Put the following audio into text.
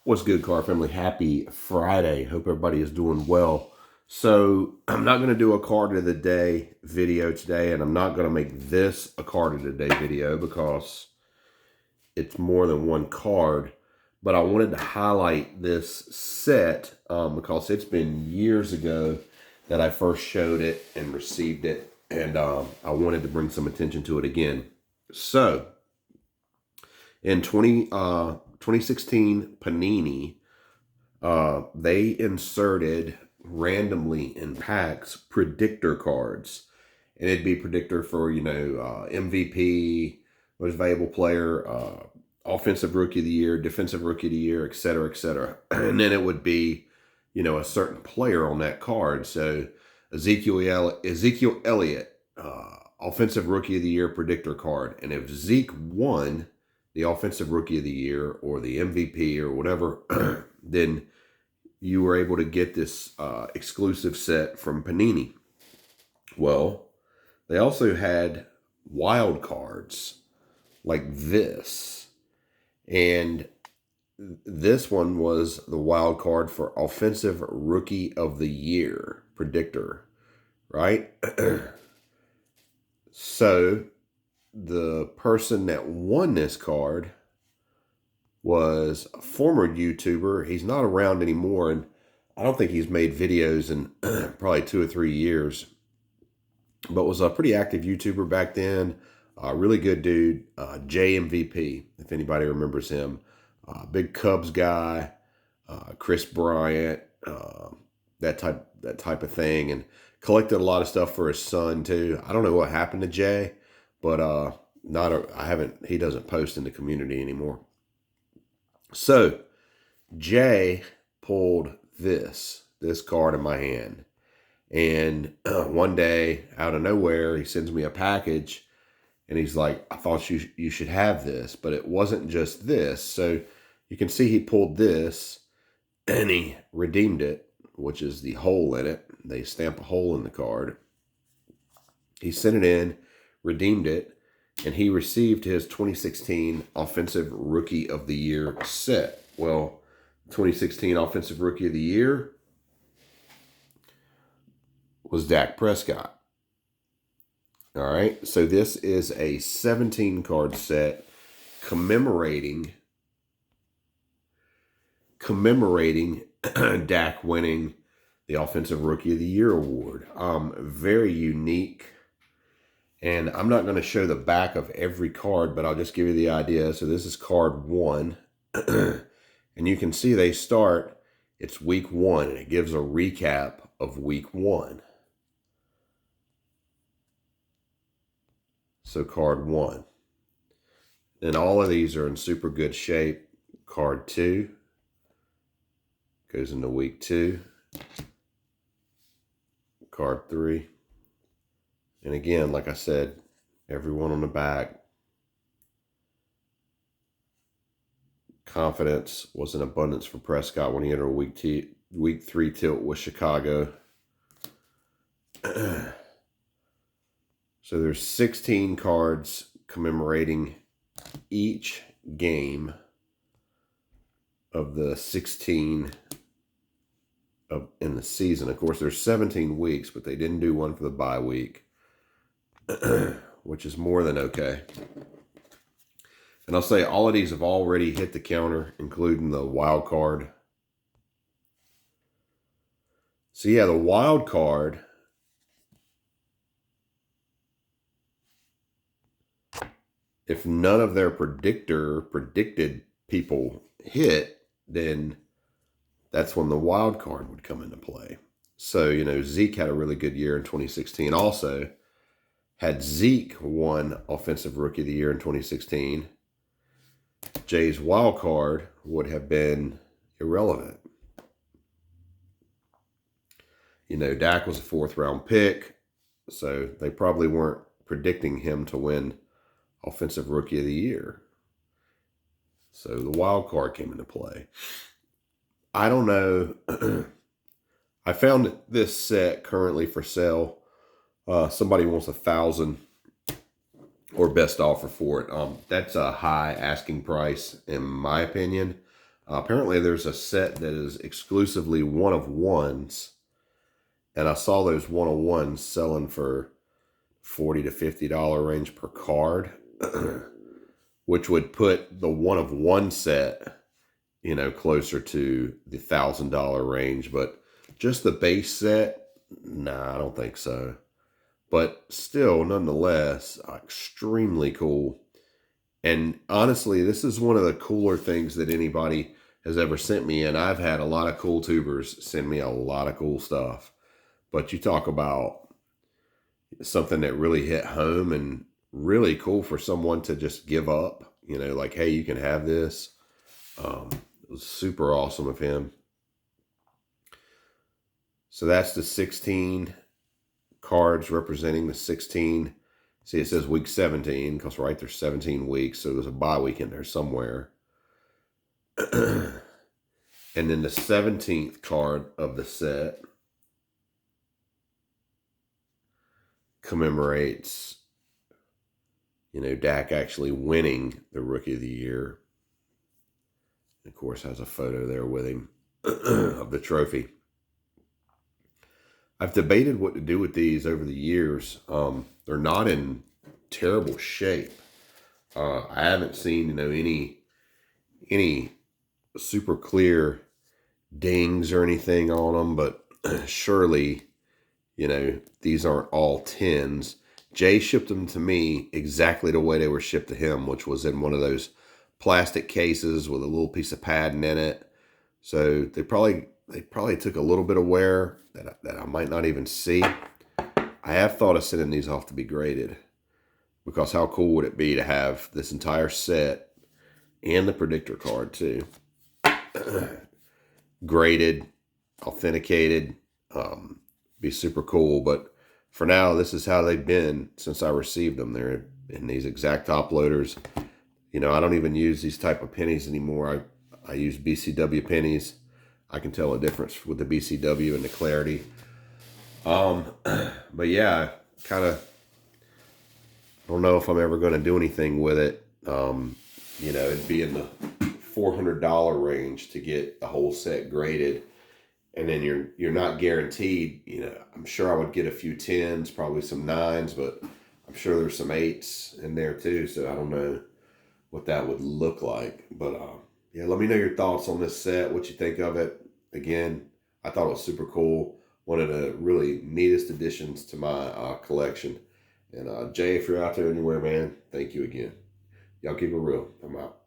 What's good, car family? Happy Friday. Hope everybody is doing well. So, I'm not going to do a card of the day video today, and I'm not going to make this a card of the day video because it's more than one card. But I wanted to highlight this set because it's been years ago that I first showed it and received it, and I wanted to bring some attention to it again. So, in 2016 Panini, they inserted randomly in packs Predictor cards. And it'd be Predictor for, MVP, most valuable player, offensive rookie of the year, defensive rookie of the year, et cetera, et cetera. And then it would be, a certain player on that card. So Ezekiel Elliott, offensive rookie of the year Predictor card. And if Zeke won the offensive rookie of the year or the MVP or whatever, then you were able to get this exclusive set from Panini. Well, they also had wild cards like this. And this one was the wild card for offensive rookie of the year Predictor, right? So the person that won this card was a former YouTuber. He's not around anymore, and I don't think he's made videos in probably 2 or 3 years, but was a pretty active YouTuber back then. Really good dude, JMVP, if anybody remembers him. Big Cubs guy, Chris Bryant, that type of thing, and collected a lot of stuff for his son too. I don't know what happened to Jay, but he doesn't post in the community anymore. So Jay pulled this card in my hand, and one day out of nowhere he sends me a package, and he's like, "I thought you should have this," but it wasn't just this. So you can see he pulled this and he redeemed it, which is the hole in it. They stamp a hole in the card. He sent it in, redeemed it, and he received his 2016 Offensive Rookie of the Year set. Well, 2016 Offensive Rookie of the Year was Dak Prescott. All right, so this is a 17-card set commemorating Dak winning the Offensive Rookie of the Year award. Very unique. And I'm not going to show the back of every card, but I'll just give you the idea. So this is card 1. And you can see it's week 1, and it gives a recap of week 1. So card 1. And all of these are in super good shape. Card 2 goes into week 2. Card 3. And again, like I said, everyone on the back. Confidence was in abundance for Prescott when he entered week 3 tilt with Chicago. So there's 16 cards commemorating each game of the 16 in the season. Of course, there's 17 weeks, but they didn't do one for the bye week. Which is more than okay. And I'll say all of these have already hit the counter, including the wild card. So yeah, the wild card, if none of their predicted people hit, then that's when the wild card would come into play. So, Zeke had a really good year in 2016 also. Had Zeke won Offensive Rookie of the Year in 2016, Jay's wild card would have been irrelevant. Dak was a 4th-round pick, so they probably weren't predicting him to win Offensive Rookie of the Year. So the wild card came into play. I don't know. I found this set currently for sale. Somebody wants $1,000 or best offer for it. That's a high asking price in my opinion. Apparently there's a set that is exclusively one of ones, and I saw those one of ones selling for $40 to $50 range per card, which would put the one of one set, closer to the $1,000 range. But just the base set, nah, I don't think so. But still, nonetheless, extremely cool. And honestly, this is one of the cooler things that anybody has ever sent me. And I've had a lot of cool tubers send me a lot of cool stuff. But you talk about something that really hit home and really cool for someone to just give up, like, hey, you can have this. It was super awesome of him. So that's the 16 cards representing the 16. See, it says week 17 because, right, there's 17 weeks. So there's a bye week in there somewhere. And then the 17th card of the set commemorates, Dak actually winning the Rookie of the Year. And of course, has a photo there with him of the trophy. I've debated what to do with these over the years. They're not in terrible shape. I haven't seen, any super clear dings or anything on them, but surely, these aren't all 10s. Jay shipped them to me exactly the way they were shipped to him, which was in one of those plastic cases with a little piece of padding in it. So they probably took a little bit of wear that I might not even see. I have thought of sending these off to be graded, because how cool would it be to have this entire set and the predictor card too, graded, authenticated. Be super cool. But for now, this is how they've been since I received them. They're in these exact top loaders. I don't even use these type of pennies anymore. I use BCW pennies. I can tell a difference with the BCW and the clarity. But yeah, kind of don't know if I'm ever going to do anything with it. It'd be in the $400 range to get the whole set graded, and then you're not guaranteed. I'm sure I would get a few 10s, probably some 9s, but I'm sure there's some 8s in there too. So I don't know what that would look like. But yeah, let me know your thoughts on this set, what you think of it. Again, I thought it was super cool. One of the really neatest additions to my collection. And Jay, if you're out there anywhere, man, thank you again. Y'all keep it real. I'm out.